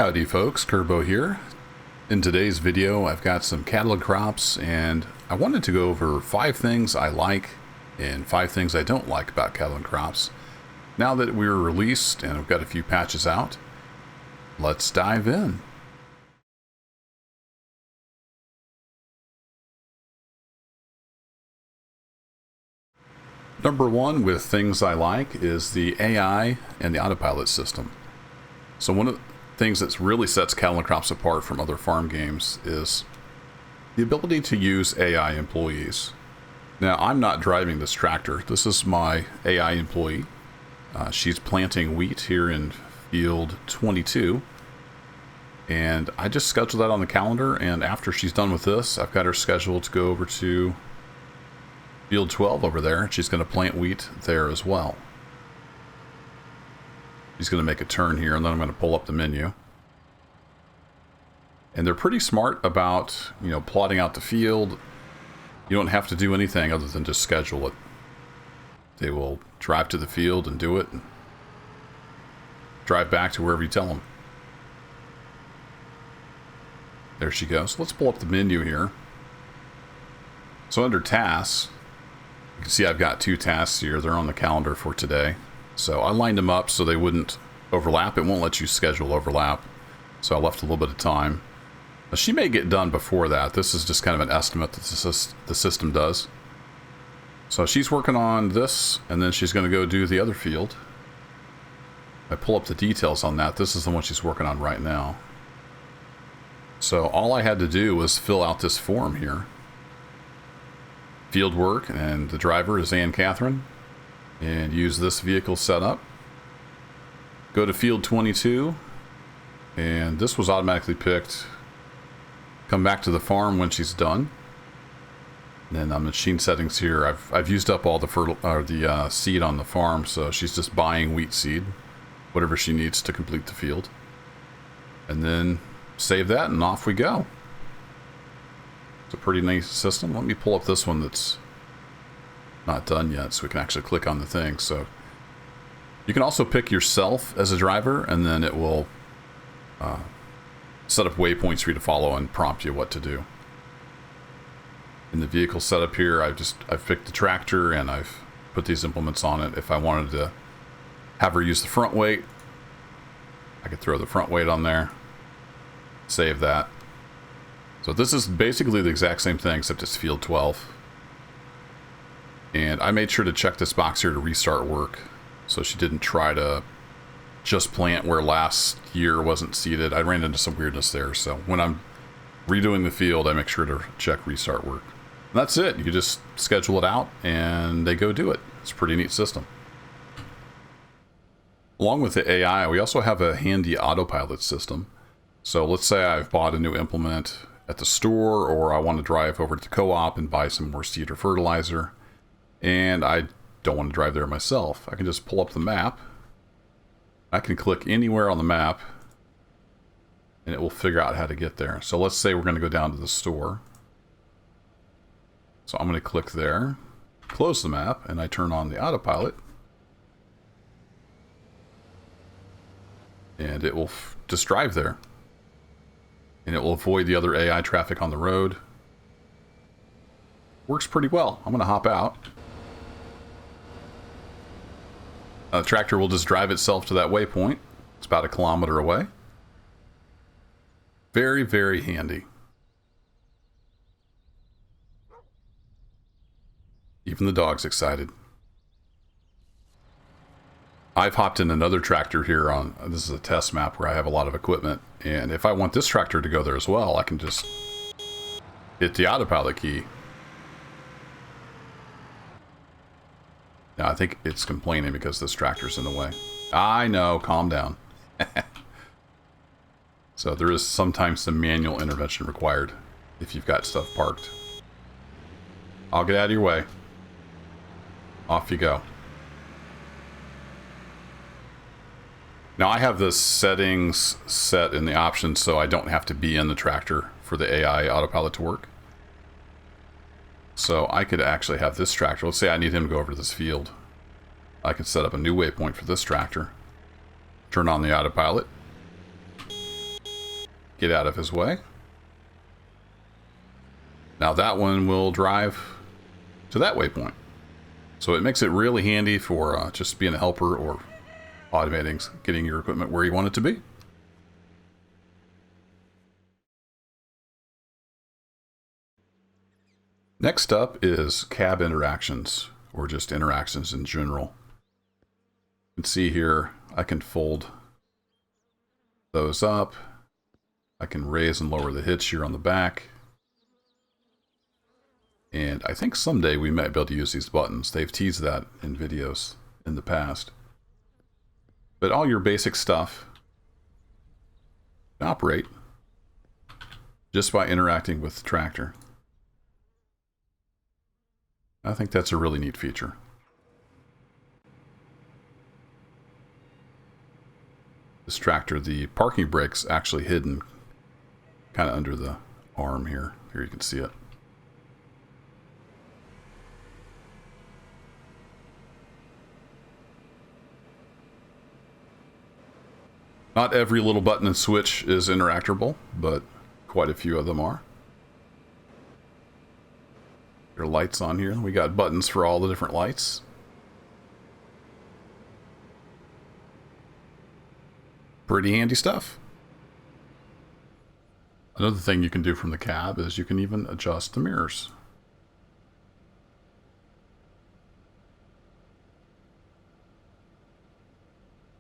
Howdy folks, Kerbo here. In today's video I've got some catalog crops and I wanted to go over 5 things I like and 5 things I don't like about catalog crops. Now that we're released and I've got a few patches out, let's dive in. Number 1 with things I like is the AI and the Autopilot system. So one of the things that really sets Catalog Crops apart from other farm games is the ability to use AI employees. Now, I'm not driving this tractor. This is my AI employee. She's planting wheat here in field 22. And I just scheduled that on the calendar, and after she's done with this, I've got her scheduled to go over to field 12 over there. She's going to plant wheat there as well. She's going to make a turn here, and then I'm going to pull up the menu. And they're pretty smart about, plotting out the field. You don't have to do anything other than just schedule it. They will drive to the field and do it, and drive back to wherever you tell them. There she goes. Let's pull up the menu here. So under tasks, you can see I've got 2 tasks here. They're on the calendar for today. So I lined them up so they wouldn't overlap. It won't let you schedule overlap. So I left a little bit of time. Now, she may get done before that. This is just kind of an estimate that the system does. So she's working on this, and then she's going to go do the other field. I pull up the details on that. This is the one she's working on right now. So all I had to do was fill out this form here. Field work, and the driver is Ann Catherine. And use this vehicle setup. Go to field 22, and this was automatically picked. Come back to the farm when she's done. And then on machine settings here, I've used up all the seed on the farm, so she's just buying wheat seed, whatever she needs to complete the field. And then save that, and off we go. It's a pretty nice system. Let me pull up this one that's not done yet, so we can actually click on the thing. So you can also pick yourself as a driver, and then it will set up waypoints for you to follow and prompt you what to do. In the vehicle setup here, I've picked the tractor and I've put these implements on it. If I wanted to have her use the front weight, I could throw the front weight on there, save that. So this is basically the exact same thing, except it's field 12. And I made sure to check this box here to restart work, so she didn't try to just plant where last year wasn't seeded. I ran into some weirdness there, so when I'm redoing the field, I make sure to check restart work. And that's it. You just schedule it out, and they go do it. It's a pretty neat system. Along with the AI, we also have a handy autopilot system. So let's say I've bought a new implement at the store, or I want to drive over to the co-op and buy some more seed or fertilizer. And I don't want to drive there myself. I can just pull up the map. I can click anywhere on the map, and it will figure out how to get there. So let's say we're going to go down to the store. So I'm going to click there, close the map, and I turn on the autopilot. And it will just drive there. And it will avoid the other AI traffic on the road. Works pretty well. I'm going to hop out. The tractor will just drive itself to that waypoint. It's about 1 kilometer away. Very, very handy. Even the dog's excited. I've hopped in another tractor here on, this is a test map where I have a lot of equipment. And if I want this tractor to go there as well, I can just hit the autopilot key. Now, I think it's complaining because this tractor's in the way. I know, calm down. So there is sometimes some manual intervention required if you've got stuff parked. I'll get out of your way. Off you go. Now I have the settings set in the options so I don't have to be in the tractor for the AI autopilot to work. So I could actually have this tractor. Let's say I need him to go over to this field. I can set up a new waypoint for this tractor. Turn on the autopilot. get out of his way. Now that one will drive to that waypoint. So it makes it really handy for just being a helper or automating, getting your equipment where you want it to be. Next up is cab interactions, or just interactions in general. You can see here, I can fold those up. I can raise and lower the hitch here on the back. And I think someday we might be able to use these buttons. They've teased that in videos in the past. But all your basic stuff can operate just by interacting with the tractor. I think that's a really neat feature. This tractor, the parking brake's actually hidden kind of under the arm here. Here you can see it. Not every little button and switch is interactable, but quite a few of them are. Your lights on here. We got buttons for all the different lights. Pretty handy stuff. Another thing you can do from the cab is you can even adjust the mirrors.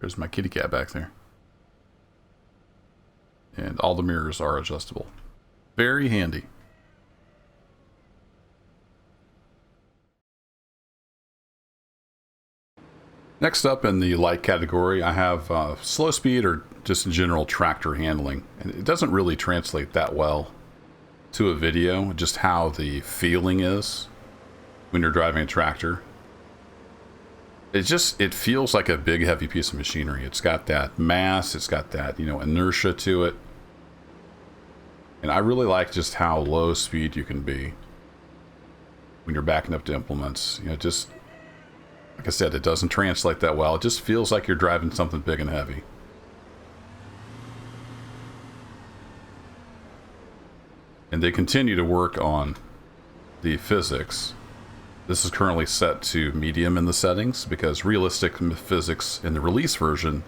There's my kitty cat back there. And all the mirrors are adjustable. Very handy. Next up in the light category, I have slow speed or just in general tractor handling. And it doesn't really translate that well to a video, just how the feeling is when you're driving a tractor. It feels like a big heavy piece of machinery. It's got that mass, it's got that, inertia to it. And I really like just how low speed you can be when you're backing up to implements. Just like I said, it doesn't translate that well. It just feels like you're driving something big and heavy. And they continue to work on the physics. This is currently set to medium in the settings because realistic physics in the release version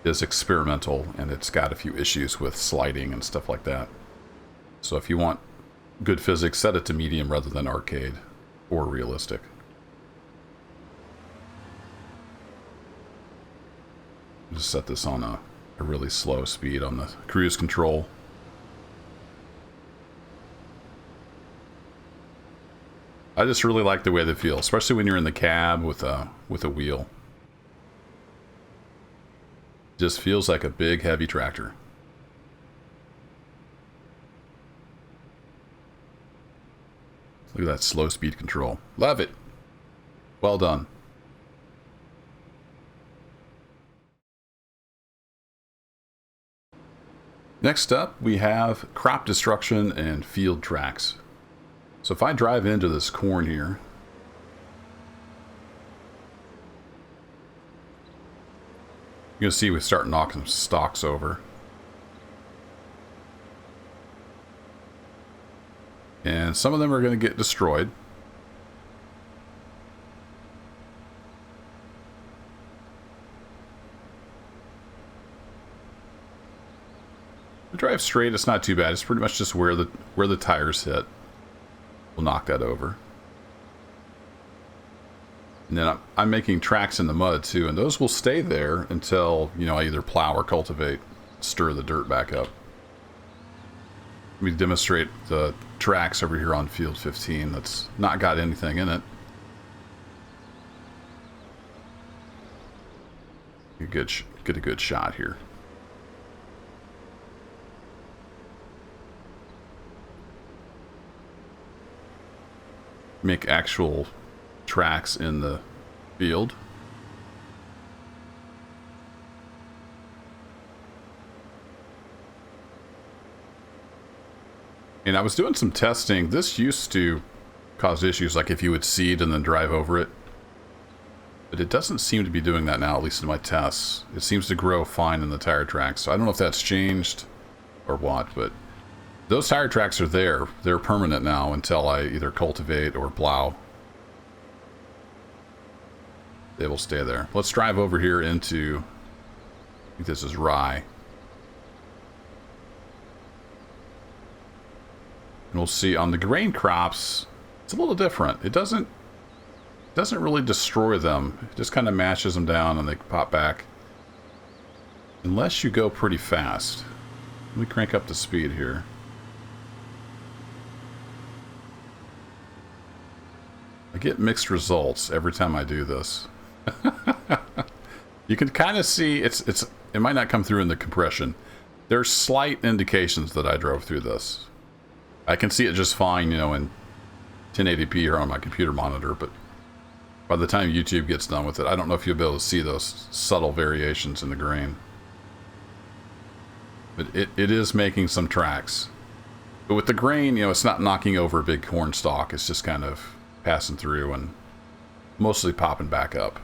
is experimental and it's got a few issues with sliding and stuff like that. So if you want good physics, set it to medium rather than arcade or realistic. Just set this on a really slow speed on the cruise control. I just really like the way they feel, especially when you're in the cab with a wheel. Just feels like a big heavy tractor. Look at that slow speed control. Love it. Well done. Next up, we have crop destruction and field tracks. So if I drive into this corn here, you're going to see we start knocking some stalks over. And some of them are going to get destroyed. To drive straight, it's not too bad. It's pretty much just where the tires hit. We'll knock that over. And then I'm making tracks in the mud too, and those will stay there until, I either plow or cultivate, stir the dirt back up. Let me demonstrate the tracks over here on field 15 that's not got anything in it. Get a good shot here. Make actual tracks in the field. And I was doing some testing. This used to cause issues, like if you would seed and then drive over it. But it doesn't seem to be doing that now, at least in my tests. It seems to grow fine in the tire tracks. So I don't know if that's changed or what, but those tire tracks are there. They're permanent now until I either cultivate or plow. They will stay there. Let's drive over here into, I think this is rye. And we'll see on the grain crops, it's a little different. It doesn't really destroy them. It just kind of mashes them down and they pop back. Unless you go pretty fast. Let me crank up the speed here. I get mixed results every time I do this. You can kind of see it might not come through in the compression. There's slight indications that I drove through this. I can see it just fine, you know, in 1080p here on my computer monitor, but by the time YouTube gets done with it, I don't know if you'll be able to see those subtle variations in the grain. But it is making some tracks. But with the grain, you know, it's not knocking over a big corn stalk. It's just kind of passing through and mostly popping back up.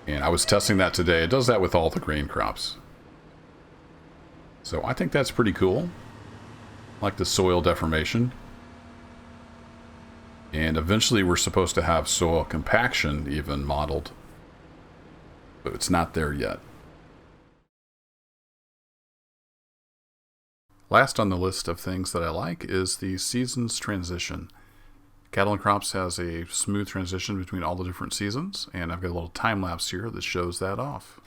And I was testing that today. It does that with all the grain crops. So I think that's pretty cool. I like the soil deformation. And eventually we're supposed to have soil compaction even modeled. But it's not there yet. Last on the list of things that I like is the seasons transition. Cattle and Crops has a smooth transition between all the different seasons, and I've got a little time lapse here that shows that off.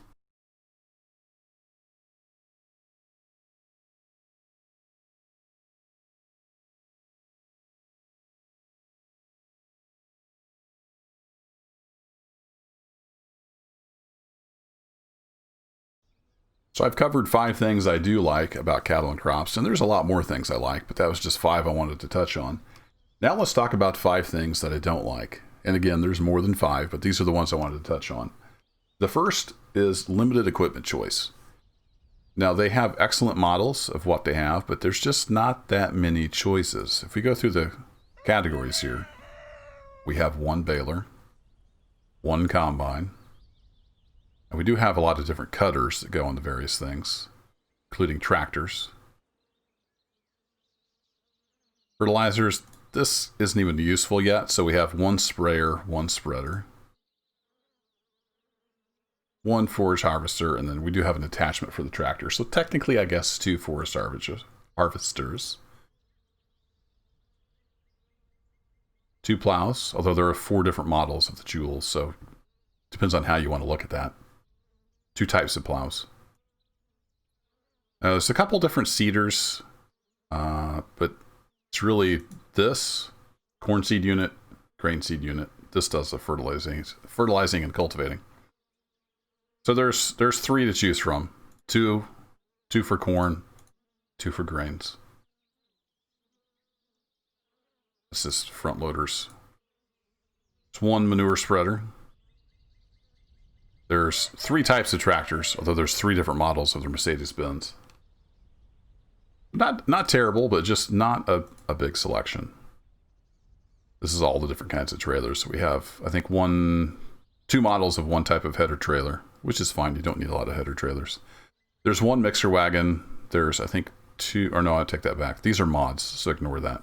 So I've covered 5 things I do like about cattle and crops, and there's a lot more things I like, but that was just 5 I wanted to touch on. Now let's talk about 5 things that I don't like. And again, there's more than 5, but these are the ones I wanted to touch on. The first is limited equipment choice. Now they have excellent models of what they have, but there's just not that many choices. If we go through the categories here, we have 1 baler, 1 combine, and we do have a lot of different cutters that go into various things, including tractors. Fertilizers, this isn't even useful yet, so we have 1 sprayer, 1 spreader, 1 forage harvester, and then we do have an attachment for the tractor. So technically, I guess 2 forage harvesters. 2 plows, although there are 4 different models of the Joules, so it depends on how you want to look at that. 2 types of plows. There's a couple different seeders, but it's really this corn seed unit, grain seed unit. This does the fertilizing and cultivating. So there's 3 to choose from. 2 for corn, 2 for grains. This is front loaders. It's 1 manure spreader. There's 3 types of tractors, although there's 3 different models of the Mercedes-Benz. Not terrible, but just not a big selection. This is all the different kinds of trailers. So we have, I think, 2 models of 1 type of header trailer, which is fine. You don't need a lot of header trailers. There's 1 mixer wagon. There's, I think, 2, or no, I take that back. These are mods, so ignore that.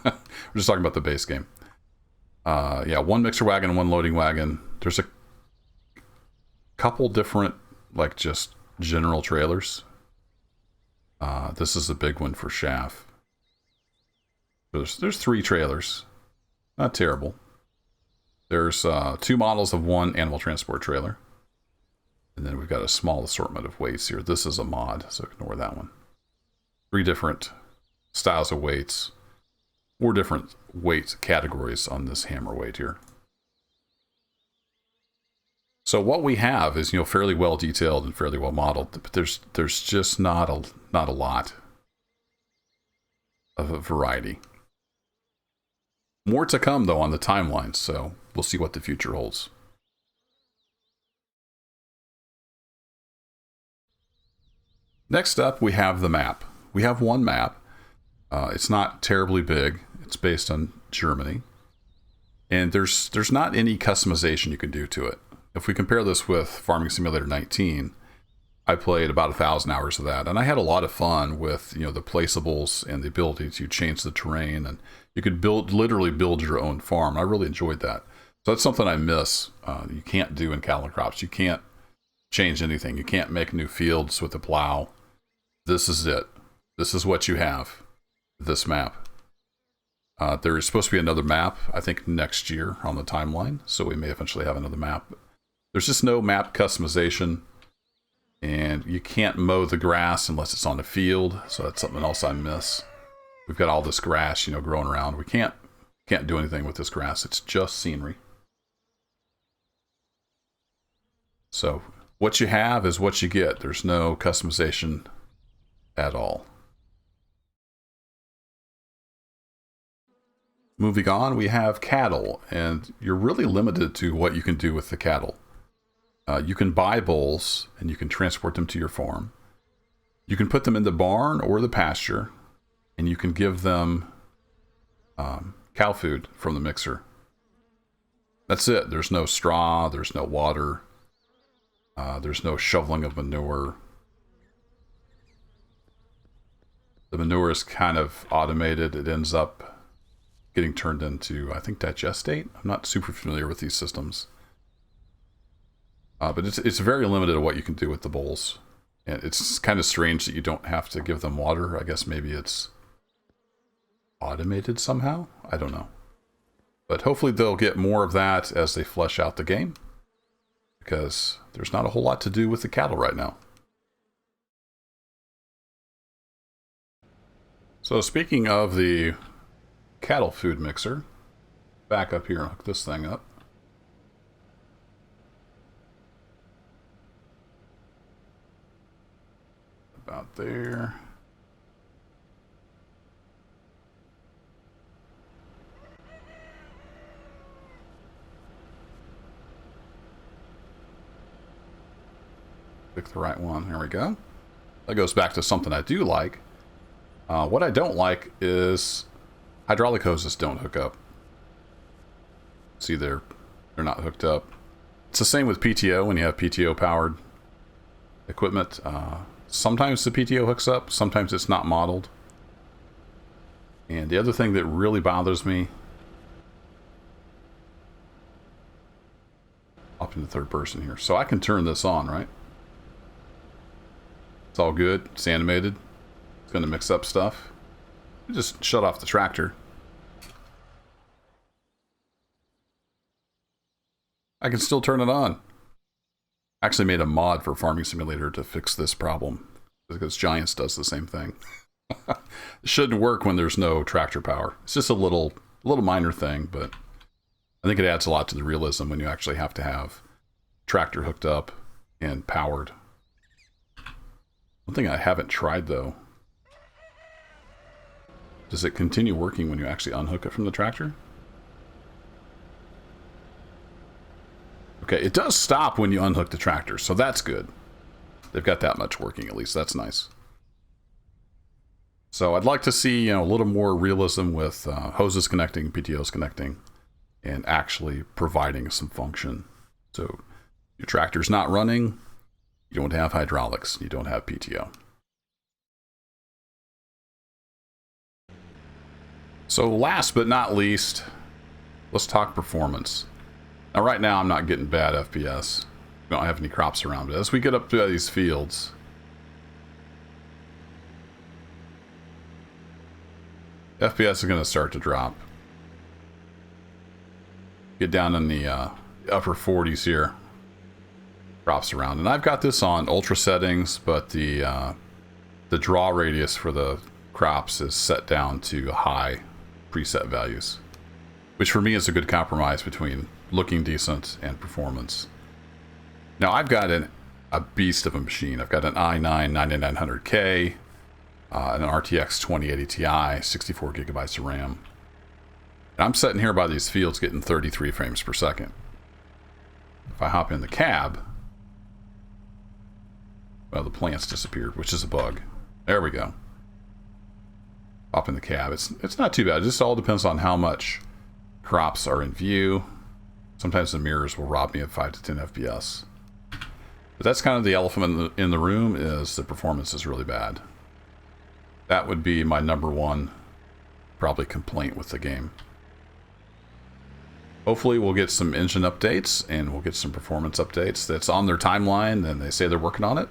We're just talking about the base game. Yeah, 1 mixer wagon and 1 loading wagon. There's a couple different, like, just general trailers. This is a big one for chaff. There's 3 trailers. Not terrible. There's 2 models of 1 animal transport trailer. And then we've got a small assortment of weights here. This is a mod, so ignore that one. 3 different styles of weights. 4 different weight categories on this hammer weight here. So what we have is, you know, fairly well detailed and fairly well modeled, but there's just not a lot of a variety. More to come though on the timeline, so we'll see what the future holds. Next up, we have the map. We have 1 map. It's not terribly big. It's based on Germany, and there's not any customization you can do to it. If we compare this with Farming Simulator 19, I played about 1,000 hours of that, and I had a lot of fun with, the placeables and the ability to change the terrain, and you could literally build your own farm. I really enjoyed that. So that's something I miss. You can't do in cattle crops. You can't change anything. You can't make new fields with a plow. This is it. This is what you have. This map. There is supposed to be another map, I think, next year on the timeline, so we may eventually have another map. There's just no map customization. And you can't mow the grass unless it's on the field, so that's something else I miss. We've got all this grass, growing around. We can't do anything with this grass. It's just scenery. So what you have is what you get. There's no customization at all. Moving on, we have cattle, and you're really limited to what you can do with the cattle. You can buy bulls, and you can transport them to your farm. You can put them in the barn or the pasture, and you can give them cow food from the mixer. That's it. There's no straw. There's no water. There's no shoveling of manure. The manure is kind of automated. It ends up getting turned into, I think, digestate. I'm not super familiar with these systems. But it's very limited to what you can do with the bulls. And it's kind of strange that you don't have to give them water. I guess maybe it's automated somehow. I don't know. But hopefully they'll get more of that as they flesh out the game. Because there's not a whole lot to do with the cattle right now. So speaking of the cattle food mixer, back up here and hook this thing up. About there. Pick the right one. There we go. That goes back to something I do like. What I don't like is hydraulic hoses don't hook up. See, they're not hooked up. It's the same with PTO when you have PTO powered equipment. Sometimes the PTO hooks up, sometimes it's not modeled. And the other thing that really bothers me, up into third person here. So I can turn this on, right? It's all good. It's animated. It's going to mix up stuff. Just shut off the tractor. I can still turn it on. Actually made a mod for Farming Simulator to fix this problem, because Giants does the same thing. It shouldn't work when there's no tractor power. It's just a little minor thing, but I think it adds a lot to the realism when you actually have to have tractor hooked up and powered. One thing I haven't tried though, does it continue working when you actually unhook it from the tractor? Okay, it does stop when you unhook the tractor, so that's good. They've got that much working at least. That's nice. So I'd like to see, a little more realism with hoses connecting, PTOs connecting, and actually providing some function. So your tractor's not running, you don't have hydraulics, you don't have PTO. So last but not least, let's talk performance. Now right now I'm not getting bad FPS. We don't have any crops around, but as we get up to these fields, FPS is going to start to drop. Get down in the upper 40s here. Drops around. And I've got this on ultra settings, but the draw radius for the crops is set down to high preset values, which for me is a good compromise between looking decent and performance. Now I've got a beast of a machine. I've got an i9 9900K, an RTX 2080 Ti, 64 gigabytes of RAM. And I'm sitting here by these fields getting 33 frames per second. If I hop in the cab, well, the plants disappeared, which is a bug. There we go. Hop in the cab. It's not too bad. It just all depends on how much crops are in view. Sometimes the mirrors will rob me of 5 to 10 FPS. But that's kind of the elephant in the room, is the performance is really bad. That would be my number one, probably, complaint with the game. Hopefully we'll get some engine updates and we'll get some performance updates. That's on their timeline, and they say they're working on it.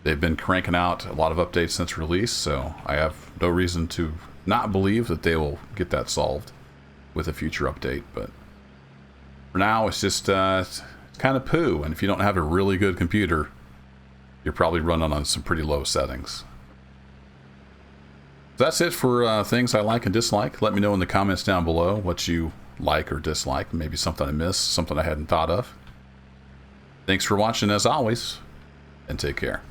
They've been cranking out a lot of updates since release, so I have no reason to not believe that they will get that solved with a future update. But for now, it's just it's kind of poo, and if you don't have a really good computer, you're probably running on some pretty low settings. So that's it for things I like and dislike. Let me know in the comments down below what you like or dislike. Maybe something I missed, something I hadn't thought of. Thanks for watching as always, and take care.